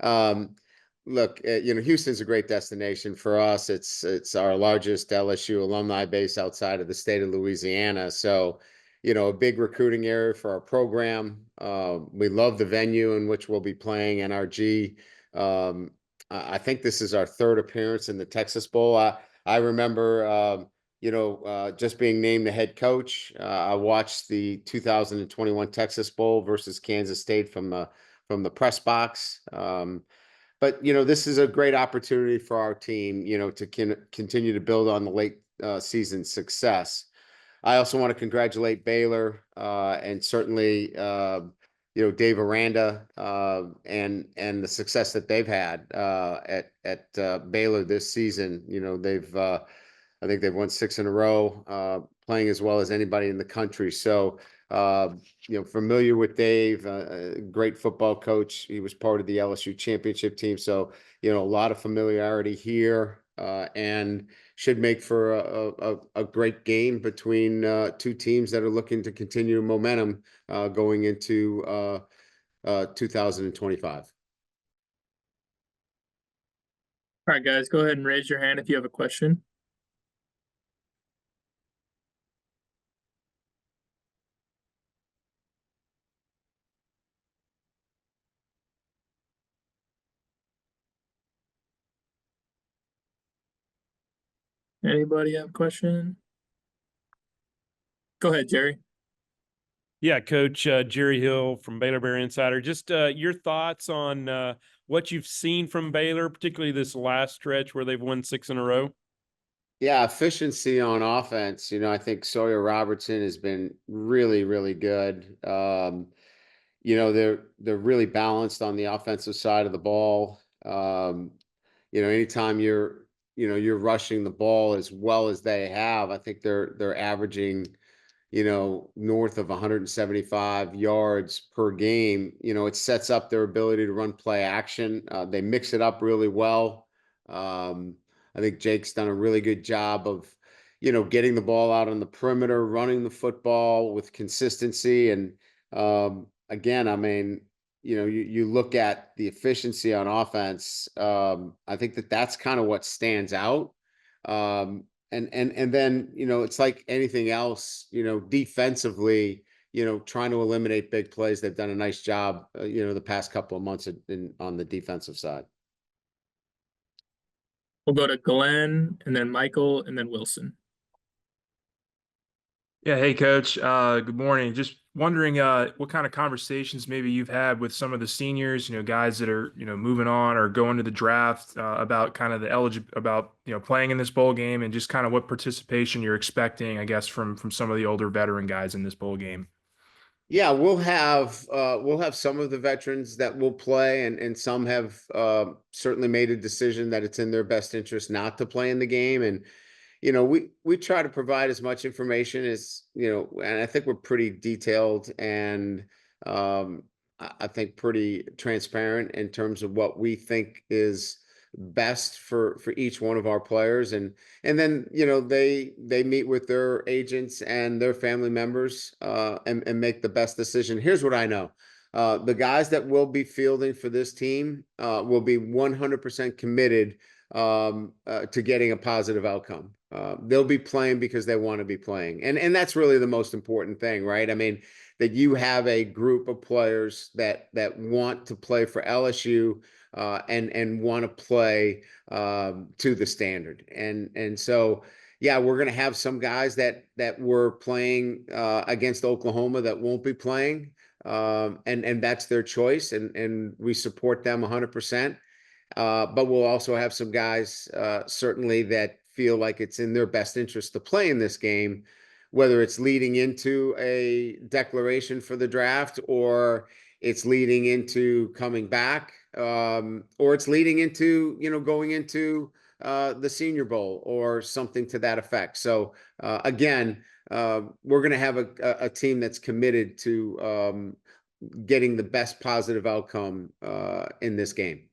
Um, Look, Houston's a great destination for us. It's our largest LSU alumni base outside of the state of Louisiana. So, a big recruiting area for our program. We love the venue in which we'll be playing NRG. I think this is our third appearance in the Texas Bowl. I remember, just being named the head coach. I watched the 2021 Texas Bowl versus Kansas State from the press box. But this is a great opportunity for our team, to continue to build on the late season success. I also want to congratulate Baylor and certainly Dave Aranda and the success that they've had at Baylor this season. I think they've won 6 in a row, playing as well as anybody in the country. So uh, familiar with Dave, a great football coach. He was part of the LSU championship team. So, a lot of familiarity here and should make for a great game between two teams that are looking to continue momentum going into 2025. All right, guys, go ahead and raise your hand if you have a question. Anybody have a question? Go ahead, Jerry. Yeah, Coach Jerry Hill from Baylor Bear Insider. Just your thoughts on what you've seen from Baylor, particularly this last stretch where they've won 6 in a row. Yeah, efficiency on offense. I think Sawyer Robertson has been really, really good. They're really balanced on the offensive side of the ball. Anytime you're rushing the ball as well as they have, I think they're averaging, north of 175 yards per game. It sets up their ability to run play action. They mix it up really well. I think Jake's done a really good job of, getting the ball out on the perimeter, running the football with consistency. And again, I mean, you look at the efficiency on offense. I think that's kind of what stands out. And then it's like anything else. Defensively, trying to eliminate big plays. They've done a nice job. The past couple of months on the defensive side. We'll go to Glenn and then Michael and then Wilson. Yeah, hey coach. Good morning. Just wondering what kind of conversations maybe you've had with some of the seniors, guys that are, moving on or going to the draft about kind of about, playing in this bowl game and just kind of what participation you're expecting, I guess, from some of the older veteran guys in this bowl game. Yeah, we'll have some of the veterans that will play, and some have certainly made a decision that it's in their best interest not to play in the game. And we try to provide as much information as and I think we're pretty detailed and I think pretty transparent in terms of what we think is best for each one of our players. And then they meet with their agents and their family members and make the best decision. Here's what I know. The guys that will be fielding for this team will be 100% committed to getting a positive outcome. They'll be playing because they want to be playing. And that's really the most important thing, right? I mean, that you have a group of players that want to play for LSU and want to play to the standard. And so, yeah, we're going to have some guys that were playing against Oklahoma that won't be playing. And that's their choice. And we support them 100%. But we'll also have some guys certainly that feel like it's in their best interest to play in this game, whether it's leading into a declaration for the draft or it's leading into coming back or it's leading into, going into the Senior Bowl or something to that effect. So again, we're going to have a team that's committed to getting the best positive outcome in this game.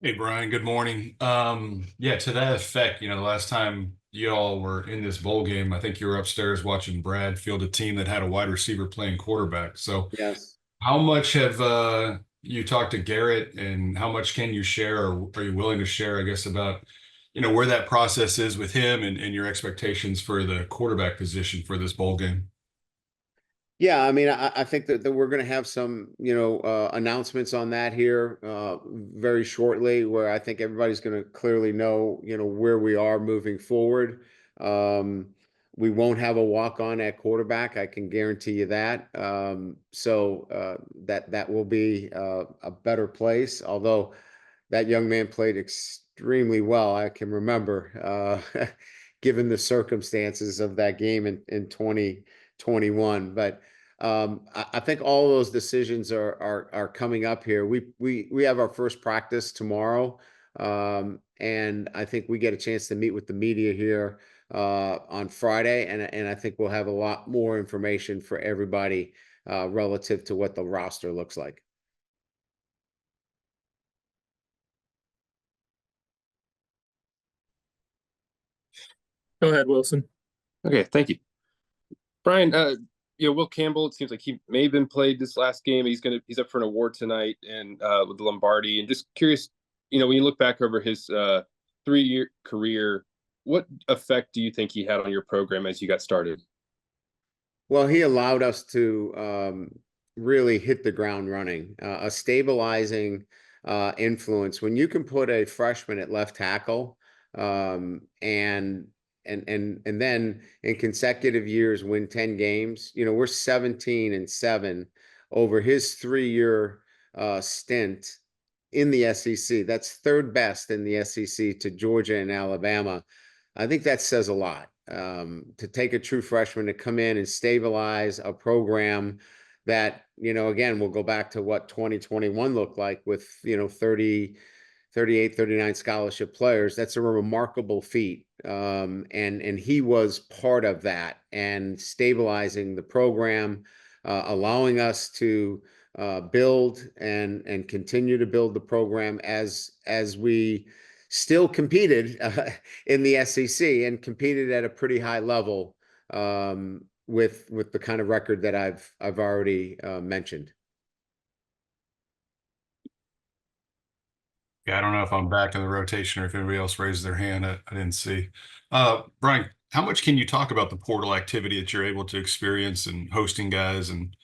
Hey, Brian, good morning. Yeah, to that effect, the last time y'all were in this bowl game, I think you were upstairs watching Brad field a team that had a wide receiver playing quarterback. So Yes. how much have you talk to Garrett, and how much can you share, or are you willing to share, I guess, about, where that process is with him, and your expectations for the quarterback position for this bowl game? Yeah, I mean, I think that we're going to have some, announcements on that here very shortly, where I think everybody's going to clearly know, where we are moving forward. We won't have a walk-on at quarterback. I can guarantee you that. So that will be a better place. Although that young man played extremely well, I can remember, given the circumstances of that game in 2021. But I think all those decisions are coming up here. We have our first practice tomorrow, and I think we get a chance to meet with the media here on Friday, and I think we'll have a lot more information for everybody relative to what the roster looks like. Go ahead, Wilson. Okay, thank you. Brian, Will Campbell, it seems like he may have been played this last game. He's up for an award tonight and with the Lombardi. And just curious, when you look back over his 3-year career, what effect do you think he had on your program as you got started? Well, he allowed us to really hit the ground running, a stabilizing influence. When you can put a freshman at left tackle, and then in consecutive years win 10 games, we're 17-7 over his 3-year stint in the SEC. That's third best in the SEC to Georgia and Alabama. I think that says a lot. To take a true freshman to come in and stabilize a program that, again, we'll go back to what 2021 looked like with, 38, 39 scholarship players. That's a remarkable feat. And he was part of that and stabilizing the program, allowing us to build and continue to build the program as we still competed in the SEC and competed at a pretty high level with the kind of record that I've already mentioned. Yeah, I don't know if I'm back in the rotation or if anybody else raised their hand. I didn't see. Brian, how much can you talk about the portal activity that you're able to experience and hosting guys? And,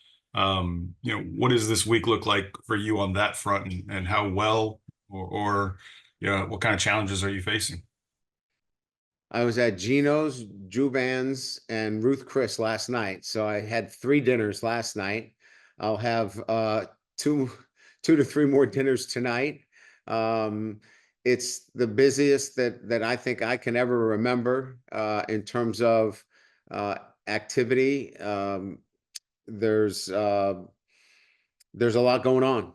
what does this week look like for you on that front, and how well or what kind of challenges are you facing? I was at Gino's, Juban's, and Ruth Chris last night. So I had 3 dinners last night. I'll have 2 to 3 more dinners tonight. It's the busiest that I think I can ever remember in terms of activity. There's a lot going on.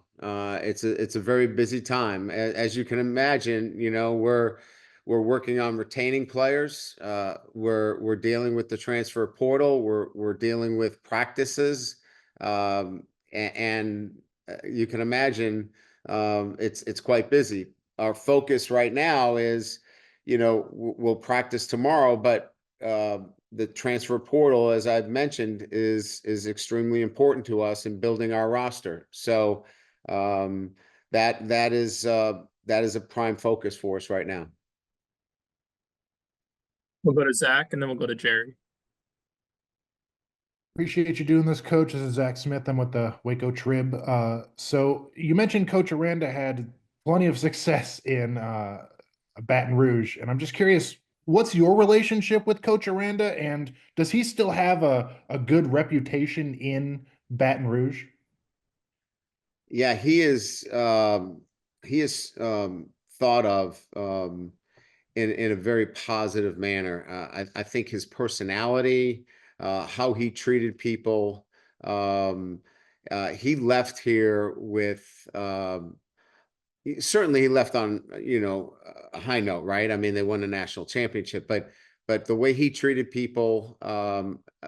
It's a very busy time. As you can imagine, we're working on retaining players. We're dealing with the transfer portal. We're dealing with practices, and you can imagine it's quite busy. Our focus right now is, we'll practice tomorrow, but the transfer portal, as I've mentioned, is extremely important to us in building our roster. So that is a prime focus for us right now. We'll go to Zach, and then we'll go to Jerry. Appreciate you doing this, Coach. This is Zach Smith. I'm with the Waco Trib. So you mentioned Coach Aranda had plenty of success in Baton Rouge, and I'm just curious, what's your relationship with Coach Aranda, and does he still have a good reputation in Baton Rouge? Yeah, he is thought of in a very positive manner. I think his personality, how he treated people. He left here with certainly he left on a high note, right? I mean, they won the national championship, but the way he treated people,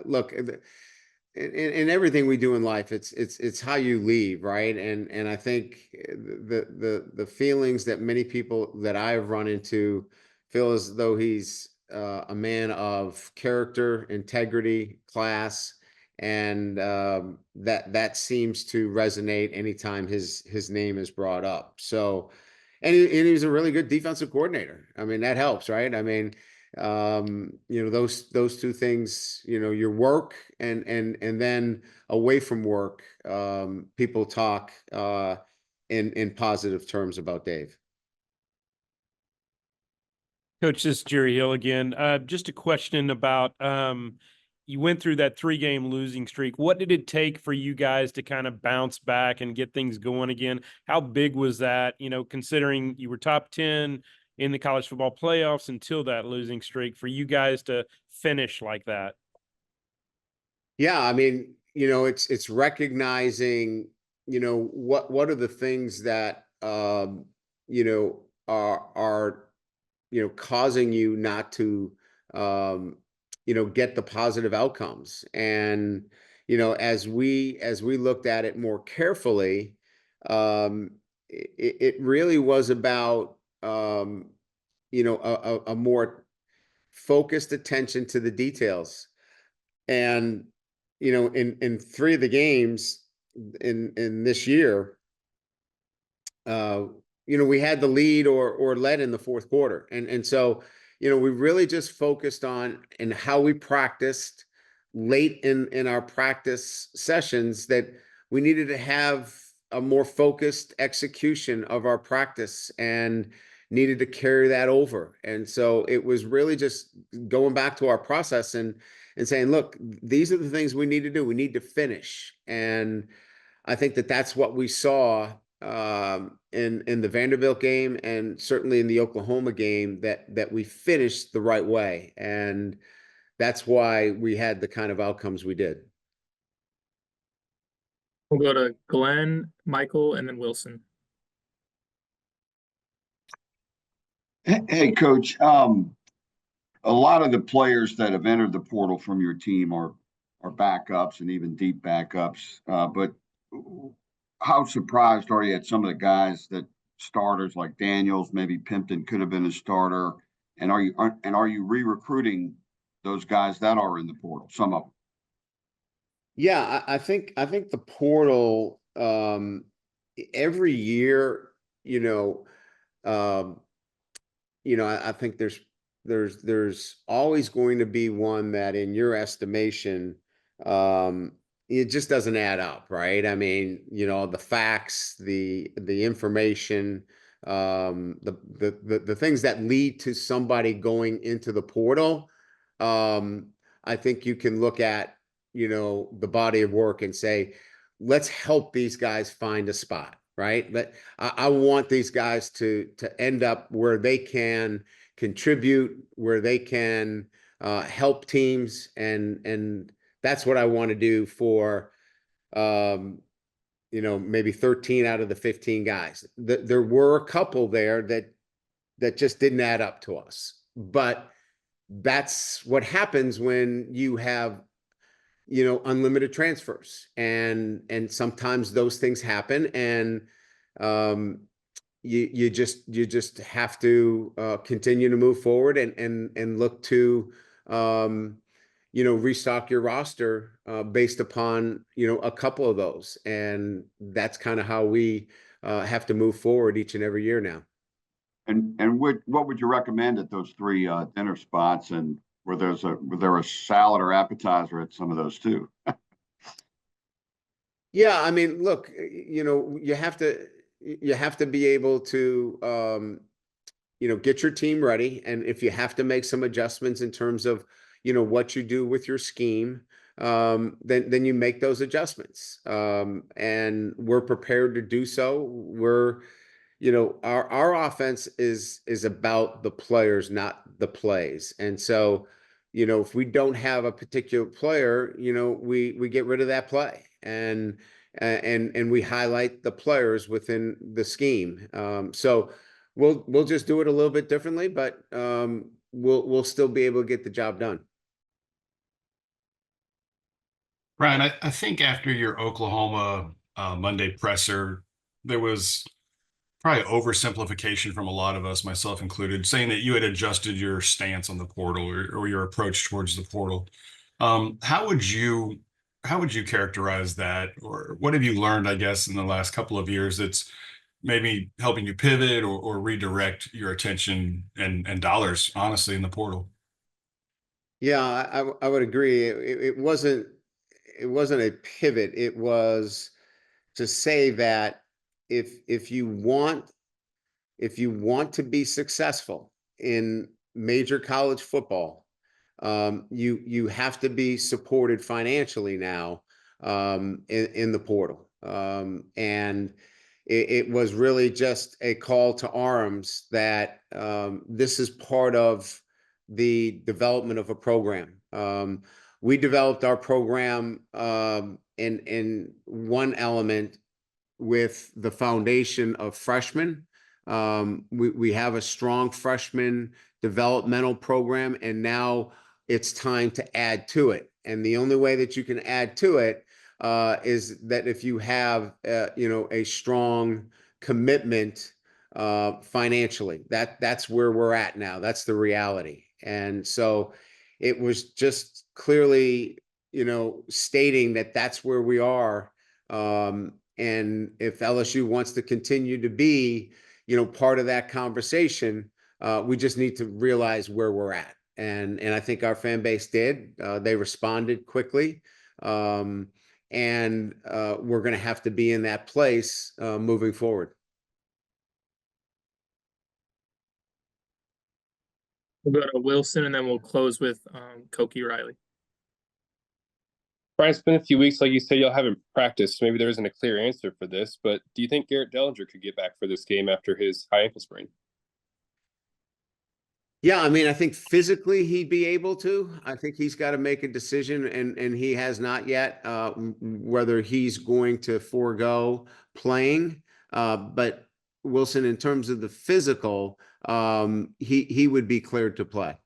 look, in everything we do in life, it's how you leave, right? And I think the feelings that many people that I have run into feel as though he's a man of character, integrity, class, And that seems to resonate anytime his name is brought up. So, and he's a really good defensive coordinator. I mean, that helps, right? I mean, those two things, your work and then away from work, people talk in positive terms about Dave. Coach, this is Jerry Hill again. Just a question about you went through that 3-game losing streak. What did it take for you guys to kind of bounce back and get things going again? How big was that, considering you were top 10 in the college football playoffs until that losing streak, for you guys to finish like that? Yeah, I mean, it's recognizing, what are the things that are causing you not to get the positive outcomes. And as we looked at it more carefully, it really was about a more focused attention to the details. And in 3 of the games in this year, we had the lead or led in the fourth quarter. And so, we really just focused on and how we practiced late in our practice sessions, that we needed to have a more focused execution of our practice and needed to carry that over. And so it was really just going back to our process and saying, look, these are the things we need to do. We need to finish. And I think that's what we saw in the Vanderbilt game, and certainly in the Oklahoma game, that we finished the right way. And that's why we had the kind of outcomes we did. We'll go to Glenn, Michael, and then Wilson. Hey, Coach. A lot of the players that have entered the portal from your team are backups and even deep backups. But how surprised are you at some of the guys that starters like Daniels, maybe Pimpton could have been a starter, and are you re-recruiting those guys that are in the portal? Some of them. Yeah, I think the portal every year, I think there's always going to be one that, in your estimation, it just doesn't add up, right? I mean, the facts, the information, the things that lead to somebody going into the portal. I think you can look at, the body of work and say, let's help these guys find a spot, right? But I want these guys to end up where they can contribute, where they can help teams, and that's what I want to do for maybe 13 out of the 15 guys. There were a couple there that just didn't add up to us, but that's what happens when you have unlimited transfers, and sometimes those things happen, and you just have to continue to move forward and look to restock your roster based upon a couple of those. And that's kind of how we have to move forward each and every year now. And what would you recommend at those 3 dinner spots, and were there a salad or appetizer at some of those too? Yeah, I mean, look, you have to be able to get your team ready, and if you have to make some adjustments in terms of what you do with your scheme, then you make those adjustments, and we're prepared to do so. We're our offense is about the players, not the plays. And so, if we don't have a particular player, we get rid of that play, and we highlight the players within the scheme. So we'll just do it a little bit differently, but we'll still be able to get the job done. Brian, I think after your Oklahoma Monday presser, there was probably oversimplification from a lot of us, myself included, saying that you had adjusted your stance on the portal or your approach towards the portal. How would you how would you characterize that, or what have you learned, I guess, in the last couple of years that's maybe helping you pivot or redirect your attention and dollars, honestly, in the portal? Yeah, I would agree. It wasn't a pivot. It was to say that if you want to be successful in major college football, you have to be supported financially now, in the portal. And it was really just a call to arms that, this is part of the development of a program. We developed our program, in one element with the foundation of freshmen. We have a strong freshman developmental program, and now it's time to add to it. And the only way that you can add to it, is that if you have, a strong commitment, financially. That's where we're at now. That's the reality. And so it was just clearly, stating that that's where we are. And if LSU wants to continue to be, part of that conversation, we just need to realize where we're at. And I think our fan base did. They responded quickly. And we're going to have to be in that place, moving forward. We'll go to Wilson, and then we'll close with Koki Riley. Brian, it's been a few weeks, like you said, y'all haven't practiced. Maybe there isn't a clear answer for this, but do you think Garrett Dellinger could get back for this game after his high ankle sprain? Yeah, I mean, I think physically he'd be able to. I think he's got to make a decision, and he has not yet, whether he's going to forego playing. But Wilson, in terms of the physical, he would be cleared to play.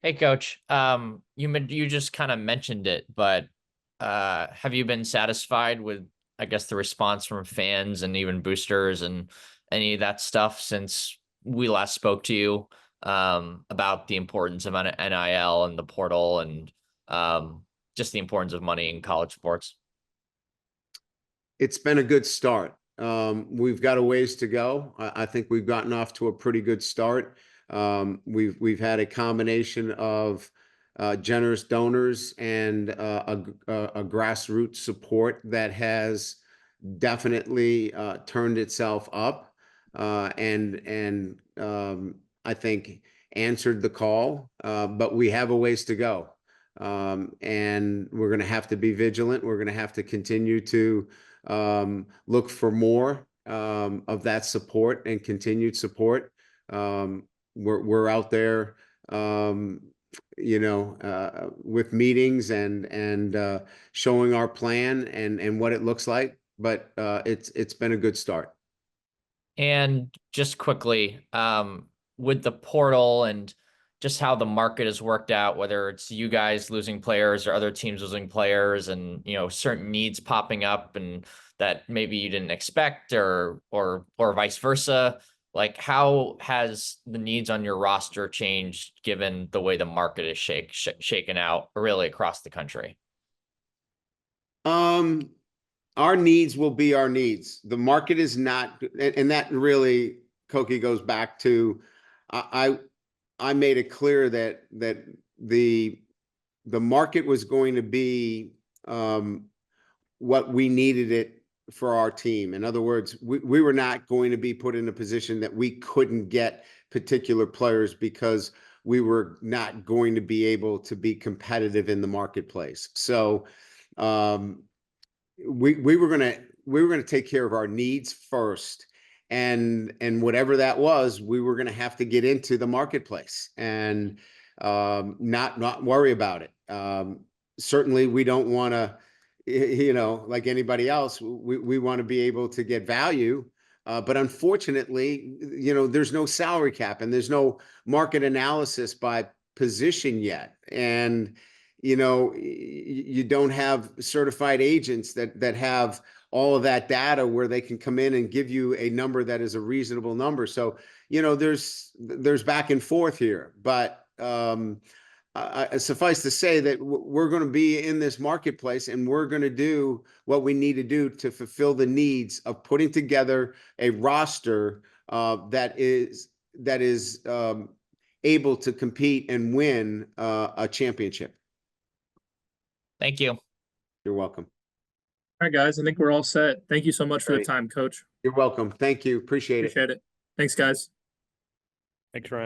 Hey, Coach. You just kind of mentioned it, but have you been satisfied with, I guess, the response from fans and even boosters and any of that stuff since we last spoke to you, about the importance of NIL and the portal and, just the importance of money in college sports? It's been a good start. We've got a ways to go. I think we've gotten off to a pretty good start. We've had a combination of, generous donors and, a grassroots support that has definitely, turned itself up, and I think answered the call. But we have a ways to go. And we're going to have to be vigilant. We're going to have to continue to, look for more, of that support and continued support. We're out there, with meetings and showing our plan and what it looks like. But it's been a good start. And just quickly, with the portal and just how the market has worked out, whether it's you guys losing players or other teams losing players and, certain needs popping up and that maybe you didn't expect or vice versa, like how has the needs on your roster changed given the way the market is shaken out really across the country? Our needs will be our needs. The market is not, and that really, Koki, goes back to, I made it clear that the market was going to be, what we needed it for our team. In other words, we were not going to be put in a position that we couldn't get particular players because we were not going to be able to be competitive in the marketplace. So, we were gonna take care of our needs first, and whatever that was, we were gonna have to get into the marketplace and, not worry about it. Certainly we don't want to, like anybody else, we want to be able to get value. But unfortunately, there's no salary cap and there's no market analysis by position yet. And, you don't have certified agents that have all of that data where they can come in and give you a number that is a reasonable number. So, there's back and forth here, but suffice to say that we're going to be in this marketplace, and we're going to do what we need to do to fulfill the needs of putting together a roster that is able to compete and win a championship. Thank you. You're welcome. All right, guys, I think we're all set. Thank you so much for the Great. time, Coach. You're welcome. Thank you. Appreciate it. Appreciate it. Thanks, guys. Thanks, Ryan.